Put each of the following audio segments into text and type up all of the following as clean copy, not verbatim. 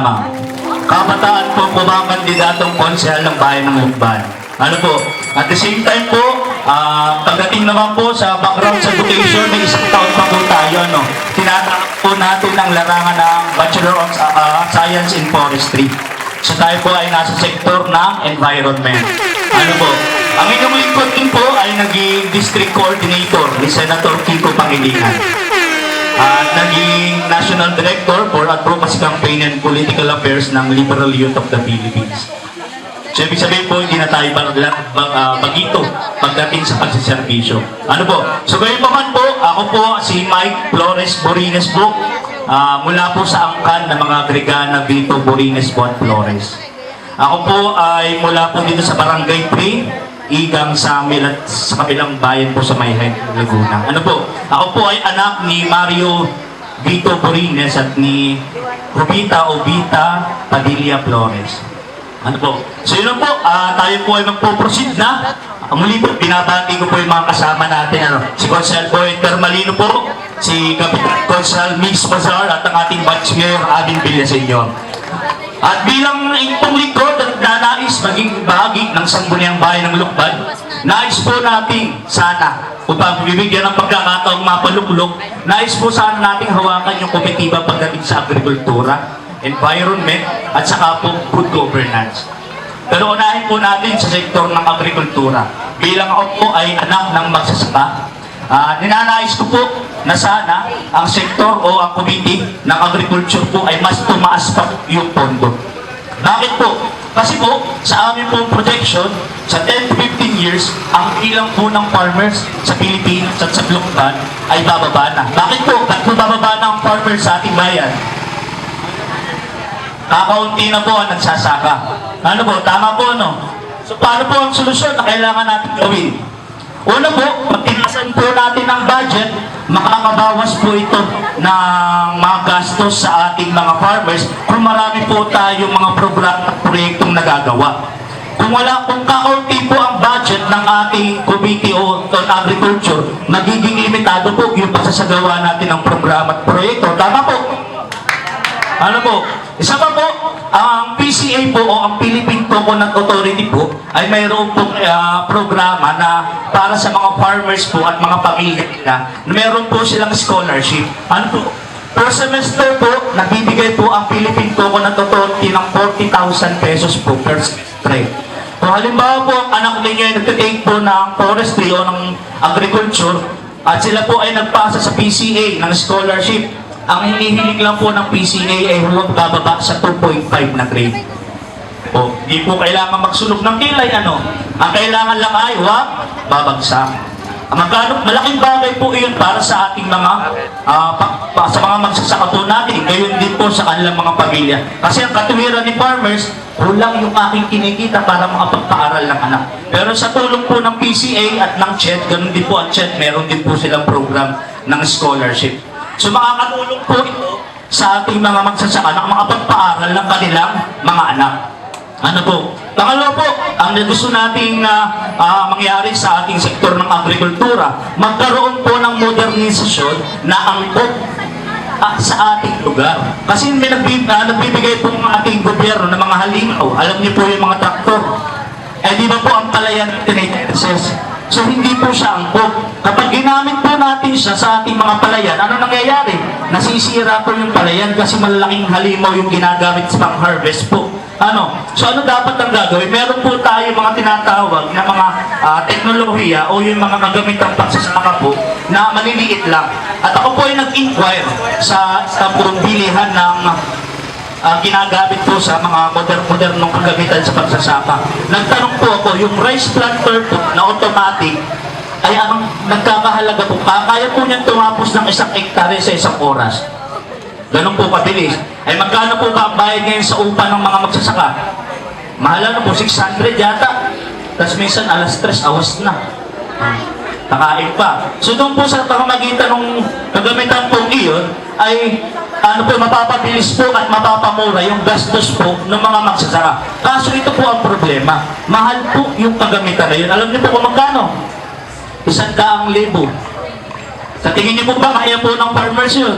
lamang. Kabataan po kumakandidatong konsehal ng bayan ng Lukban. Ano po? At the same time po, pagdating naman po sa background sa education, may isang taon pa po tayo. Tinatanggap po natin ang larangan ng Bachelor of Science in Forestry. So tayo po ay nasa sektor ng environment. Ano po? Ang inyong lingkod din po ay naging district coordinator ni Senator Kiko Pangilinan. At naging National Director for Advocacy Campaign and Political Affairs ng Liberal Youth of the Philippines. So ibig sabihin po, hindi na tayo bagito pagdating sa pagsiservisyo. Ano po? So gayon pa man po, ako po si Mike Flores Borines po, mula po sa angkan ng mga Agrigana, Vito, Borines po at Flores. Ako po ay mula po dito sa Barangay 3, Igang Samil at sa kabilang bayan po sa Mayhay, Laguna. Ano po? Ako po ay anak ni Mario Vito Borines at ni Rubita Obita Padilla Flores. Ano po? So yun po, tayo po ay magpo-proceed na. Muli po, binabati ko po yung mga kasama natin. Si Consel Boy Termalino po, si Kapitan Consel Mix Bazar at ang ating batch mayor, Abin Villaseñor. At bilang itong lingkod at nanais maging bahagi ng sangguniang bayan ng Lukban, nais po natin sana, upang bibigyan ng pagkakataong mapaluklok, nais po sana nating hawakan yung komitiba pagdating sa agrikultura, environment, at saka po good governance. Pero unahin po natin sa sektor ng agrikultura. Bilang ako po ay anak ng magsasaka, ninanais ko po na sana ang sektor o ang committee ng agriculture po ay mas tumaas pa yung pondo. Bakit po? Kasi po, sa aming pong projection, sa 10-15 years, ang ilang po ng farmers sa Pilipinas at sa Lukban ay bababa na. Bakit po? Bakit po bababa na ang farmers sa ating bayan? Kakaunti na po ang nagsasaka. Ano po? Tama po, no? So, paano po ang solusyon na kailangan natin gawin? Una po, pag tinasan po natin ang budget, makakabawas po ito ng mga gastos sa ating mga farmers kung marami po tayong mga programa at proyektong nagagawa. Kung kakaunti po ang budget ng ating committee on agriculture, magiging limitado po yung pagsasagawa natin ng programa at proyekto. Tama po? Ano po? Isa pa po, ang PCA po o ang Philippine Coconut Authority po ay mayroon pong programa na para sa mga farmers po at mga pamilya nila na mayroon po silang scholarship. Ano po? Per semester po, nagbibigay po ang Philippine Coconut Authority ng 40,000 pesos po per semester. Kung halimbawa po ang anak ninyo ay nagtitake po ng forestry o ng agriculture at sila po ay nagpasa sa PCA ng scholarship, ang hinihiling lang po ng PCA ay huwag bababa sa 2.5 na grade. O, di po kailangan magsulog ng kilay, ano? Ang kailangan lang ay huwag babagsak. Malaking bagay po iyon para sa ating mga sa mga magsasaka po natin, gayon din po sa kanilang mga pamilya. Kasi ang katuwiran ni farmers, kulang yung aking kinikita para makapagpaaral ng anak. Pero sa tulong po ng PCA at ng CHED, ganun din po ang CHED, meron din po silang program ng scholarship. So makakatulong po ito sa ating mga magsasaka na makapagpaaral ng kanilang mga anak. Ano po? Pangalawa po, ang gusto nating mangyari sa ating sektor ng agrikultura, magkaroon po ng modernisasyon na angkop sa ating lugar. Kasi may nagbibigay po ng ating gobyerno ng mga halimaw. Alam niyo po yung mga traktor. Di ba po ang palayan natin ay Texas? So hindi po siya angkop. Kapag ginamit po natin siya sa ating mga palayan, ano nangyayari? Nasisira po yung palayan kasi malalaking halimaw yung ginagamit sa pang-harvest po. So ano dapat ang gagawin? Meron po tayo mga tinatawag na mga teknolohiya o yung mga kagamitang pagsasaka po na maliliit lang. At ako po ay nag-inquire sa bilihan ng ginagamit po sa mga modernong kagamitan sa pagsasaka. Nagtanong po ako, yung rice planter po na automatic ay ang nagkakahalaga po. Kaya po niyan tumapos ng 1 hektare sa 1 oras. Ganun po kabilis. Ay magkano po ba ang bayad ngayon sa upa ng mga magsasaka? Mahal na po, 600 yata. Tapos minsan alas 3, awas na. Nakain pa. So doon po sa pamamagitan ng kagamitan po iyon, ay mapapabilis po at mapapamura yung gastos po ng mga magsasaka. Kaso ito po ang problema. Mahal po yung kagamitan na yun. Alam niyo po kung magkano? 100,000. Sa tingin niyo po ba kaya po ng farmers yun?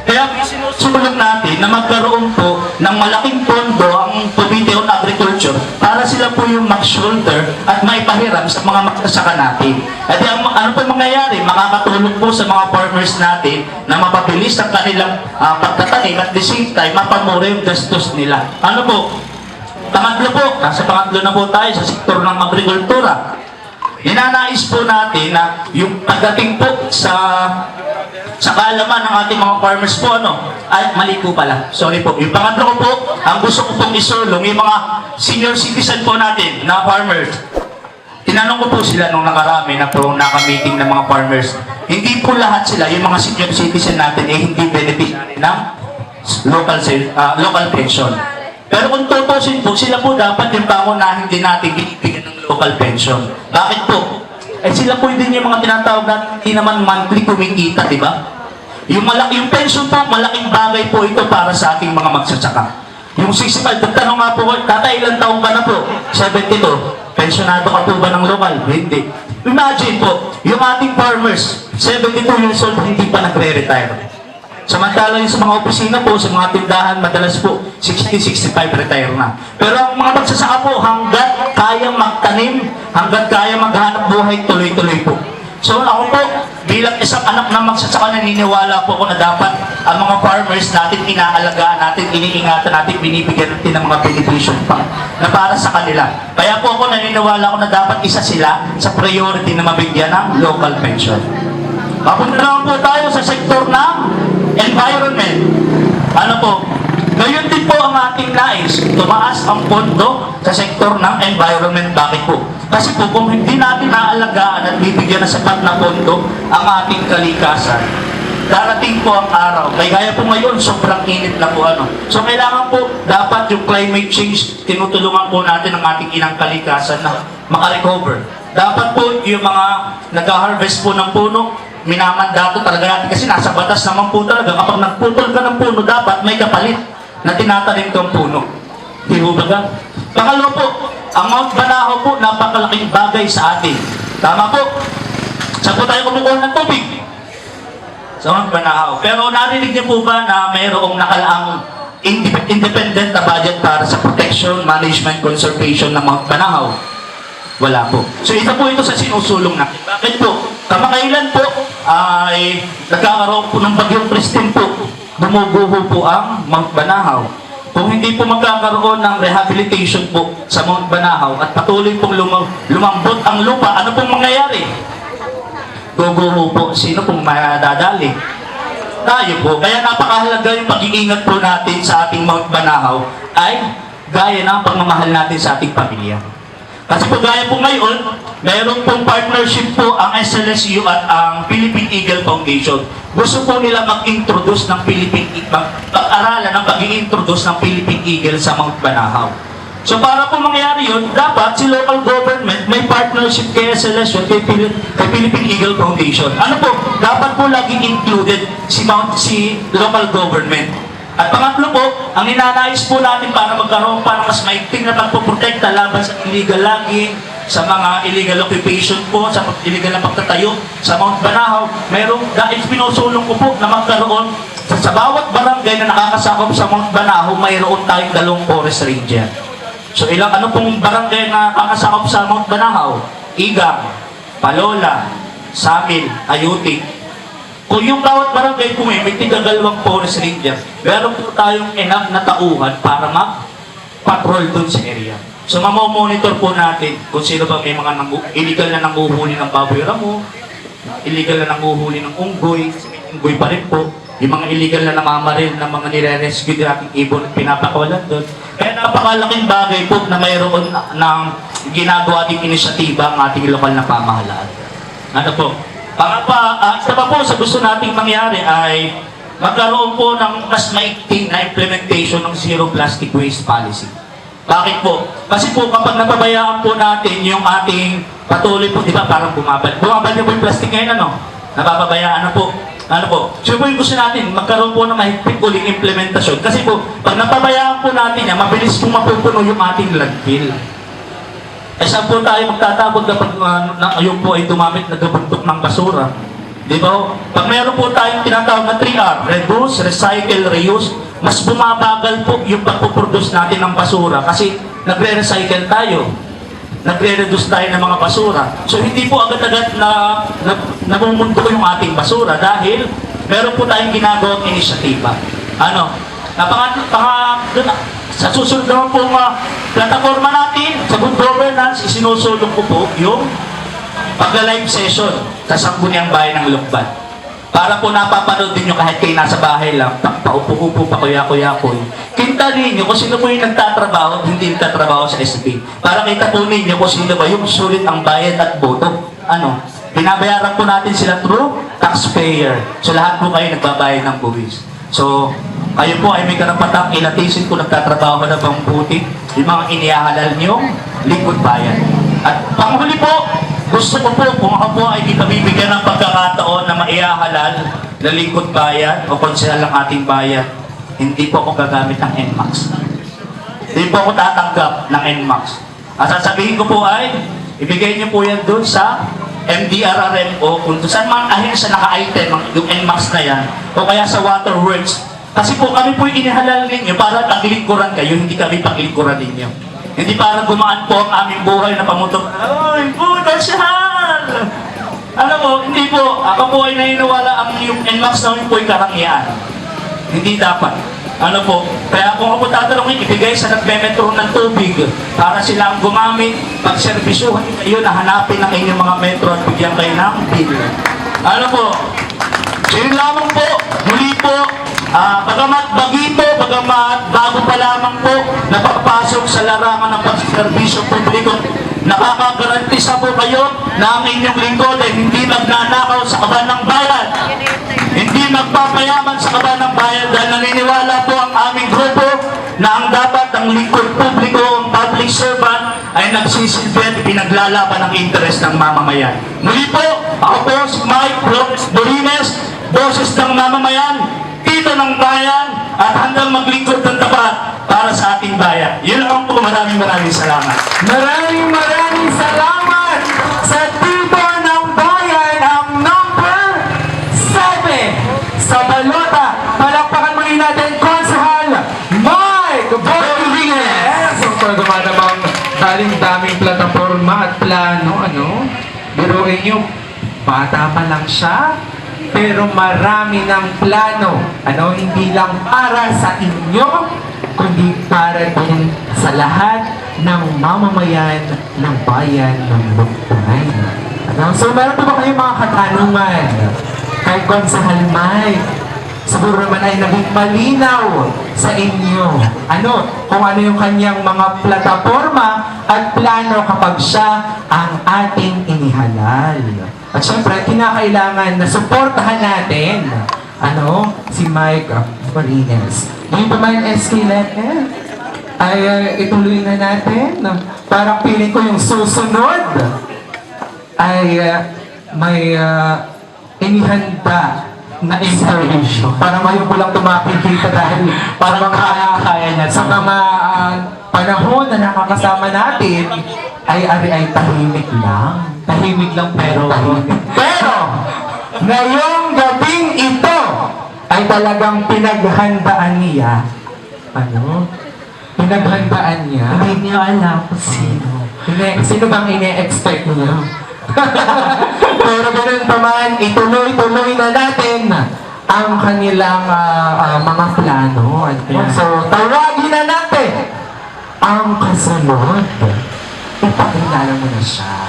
Kaya sinusulog natin na magkaroon ng malaking pondo ang Committee on Agriculture para sila po yung mag-shoulder at maipahiram sa mga magsasaka natin. At ano po mangyayari? Makakatulong po sa mga farmers natin na mapabilis ang kanilang pagtatanim at the same time mapamura yung gastos nila. Ano po? Pangatlo po, nasa pangatlo na po tayo sa sektor ng agrikultura. Ninanais po natin na yung pagdating po sa kaalaman ng ating mga farmers po, ay mali po pala. Sorry po. Yung pangatlo ko po, ang gusto ko pong isulong, yung mga senior citizen po natin na farmers. Tinanong ko po sila nung nakarami na po naka-meeting ng mga farmers. Hindi po lahat sila, yung mga senior citizen natin, hindi beneficiary ng local pension. Pero kung tutusin po, sila po dapat yung pangunahin din natin binibigyan ng local pension. Bakit po? Sila po din yung mga tinatawag natin hindi naman monthly kumikita, di ba? Yung pension po, malaking bagay po ito para sa ating mga magsasaka. Yung 65, tanong nga po, tatay, ilang taong ka na po? 72. Pensionado ka po ba ng lokal? Hindi. Imagine po, yung ating farmers, 72 years old, hindi pa nagre-retire. Samantala yung sa mga opisina po, sa mga tindahan, madalas po 60-65 retire na. Pero ang mga magsasaka po, hanggat kaya magtanim, hanggat kaya maghanap buhay, tuloy-tuloy po. So ako po, bilang isang anak na magsasaka, naniniwala po ako na dapat ang mga farmers natin inaalagaan natin, iniingatan natin, binibigyan natin ng mga beneficial pa na para sa kanila. Kaya po ako naniniwala ko na dapat isa sila sa priority na mabigyan ng local pension. Papunta naman po tayo sa sektor ng environment. Ano po? Ngayon din po ang ating nais, tumaas ang pondo sa sektor ng environment. Bakit po? Kasi po kung hindi natin naalagaan at bibigyan na sapat na pondo ang ating kalikasan, darating po ang araw. Gaya po ngayon, sobrang init na po So kailangan po, dapat yung climate change, tinutulungan po natin ang ating inang kalikasan na makarecover. Dapat po yung mga nag-harvest po ng puno, minamandato talaga natin kasi nasa batas naman po talaga kapag nagputol ka ng puno dapat may kapalit na tinatanim kang puno. Di ba ba? Pangalawa po, ang Mount Banahaw po napakalaking bagay sa atin. Tama po. Saan po tayo kumukuha ng tubig? Sa Mount Banahaw. Pero narinig niyo po ba na mayroong nakalaang independent na budget para sa protection, management, conservation ng Mount Banahaw? Wala po. So ito po ito sa sinusulong natin. Bakit po? Kamakailan po ay nagkakaroon po ng bagyong Christine po. Bumubuho po ang Mount Banahaw. Kung hindi po magkakaroon ng rehabilitation po sa Mount Banahaw at patuloy pong lumambot ang lupa, ano pong mangyayari? Guguho po. Sino pong madadali? Tayo po. Kaya napakahalaga yung pag-iingat po natin sa ating Mount Banahaw ay gaya ng pagmamahal natin sa ating pamilya. Kasi po gaya po ngayon, mayroon pong partnership po ang SLSU at ang Philippine Eagle Foundation. Gusto po nila mag-introduce ng pag-aralan ng pag-i-introduce ng Philippine Eagle sa Mount Banahaw. So para po mangyari yun, dapat si local government may partnership kay SLSU at kay Philippine Eagle Foundation. Ano po? Dapat po laging included si local government. At pangatlo po, ang ninanais po natin para magkaroon pa ng mas maigting na pagpuprotekta laban sa illegal logging, sa mga illegal occupation po, sa illegal na pagtatayo sa Mount Banahaw, dahil pinusulong ko po na magkaroon sa bawat barangay na nakakasakop sa Mount Banahaw, mayroon tayong 2 forest ranger. So ano pong barangay na nakakasakop sa Mount Banahaw? Igang, Palola, Samil, Ayutik. Kung yung bawat barangay po may tiga-2 forest ranger, meron po tayong enough na tauhan para mag-patrol dun sa area. So mamomonitor po natin kung sino ba may mga illegal na nanguhuli ng baboy ramo, illegal na nanguhuli ng unggoy, unggoy pa rin po, yung mga illegal na namamaril ng mga nire-rescue din ating ibon at pinapakawalan doon. Kaya napakalaking bagay po na mayroon ng ginagawa ating inisyatiba ang ating lokal na pamahalaan. Ano po? Isa pa po sa gusto nating mangyari ay magkaroon po ng mas maigting na implementation ng Zero Plastic Waste Policy. Bakit po? Kasi po kapag napabayaan po natin yung ating patuloy po, di ba parang bumabalik na po yung plastic ngayon, napapabayaan na po. Ano po? So po yung gusto natin, magkaroon po ng mahigpit uling implementasyon. Kasi po, pag napabayaan po natin yan, mabilis po mapupuno yung ating landfill. Saan po tayo magtatakot kapag yun po ay dumamit na gabuntok ng basura? Di ba ho? Pag meron po tayong tinatawag na 3R, reduce, recycle, reuse, mas bumabagal po yung pagpuproduce natin ng basura kasi nagre-recycle tayo. Nagre-reduce tayo ng mga basura. So hindi po agad-agad na namumundo yung ating basura dahil meron po tayong ginagawang inisyatiba. Ano? Sa susunod naman po plataforma natin, sa good governance, isinusulong ko po yung pagla-live session sa Sangguniang Bayan ng Lukban. Para po napapanood din nyo kahit kayo nasa bahay lang, paupo-upo pa kuya-kuya-kuy. Kintalin nyo kung sino po yung nagtatrabaho, hindi nagtatrabaho sa SB. Para kita po ninyo kung sino ba yung sulit ang bayad at boto. Ano? Binabayaran po natin sila through taxpayer. So lahat po kayo nagbabayad ng buwis. So, kayo po ay may karapatang ilatisin kung nagtatrabaho na bang buti yung mga inihahalal niyong lingkod bayan. At panghuli po, gusto ko po kung ako po ay di pabibigyan ng pagkakataon na maihahalal na lingkod bayan o konsehal ng ating bayan, hindi po ako gagamit ng NMAX. Hindi po ako tatanggap ng NMAX. At sasabihin ko po ay, ibigay niyo po yan doon sa MDRRM o kung saan man ahensya naka-item yung NMAX na yan o kaya sa Waterworks. Kasi po kami po inihalal ninyo para paglingkuran kayo, hindi kami paglingkuran ninyo. Hindi para gumaan po ang aming buhay na pamutok. Ay, puta siyal! Alam mo, hindi po. Ako po ay naniniwala ang yung NMAX namin po ay karangyaan. Hindi dapat. Ano po? Kaya kung ako po tatanungin, ibigay sa nagme-metro ng tubig para sila ang gumamit, pagserbisyuhan kayo na hanapin ang inyong mga metro at bigyan kayo ng bill. Ano po? Yun lamang po. Muli po. Bagamat bagito, bagamat bago pa lamang po napapasok sa larangan ng pagserbisyo publiko, nakakagaranti sa po kayo na ang inyong lingkod ay hindi magnanakaw sa kaban ng bayan. Hindi magpapayaman sa kaban ng bayan dahil naniniwala po ang aming grupo na ang dapat ang lingkod publiko, ang public servant ay nagsisilbi at pinaglalaban ang interes ng mamamayan. Muli po, ako po si Mike Flores Dorines, boses ng mamamayan, dito ng bayan at hanggang maglingkod ng tapat para sa ating bayan. Yun lang po, maraming salamat. Maraming salamat sa Tito ng Bayan, ang number 7 sa balota. Palakpakan muli natin, Konsehal Mike Rodriguez. Ang pagkamadamang daming plataforma at plano, biruin nyo, bata pa lang siya, pero marami ng plano. Hindi lang para sa inyo, kundi para din sa lahat ng mamamayan ng bayan ng Lukban. So meron pa ba kayong mga katanungan kay Konsehal Mike? Siguro naman ay naging malinaw sa inyo. Kung ano yung kanyang mga plataforma at plano kapag siya ang ating inihalal. At syempre, kinakailangan na suportahan natin si Mike Marines. Ngayon pa man SK letter ay ituloy na natin. Parang feeling ko yung susunod ay may inihanda na interview. Parang ngayon ko lang tumakikita dahil parang kaya niya sa mga panahon na nakakasama natin ay tahimik lang. Tahimik lang pero ngayong gabing ito ay talagang pinaghandaan niya. Pinaghandaan niya. Hindi niyo alam kung sino. Sino bang ine-expect niya? Pero ganun pa man, ituloy-tuloy na natin ang kanilang mga plano. So, tawagin na natin ang kasunod. Ipakilala mo na siya.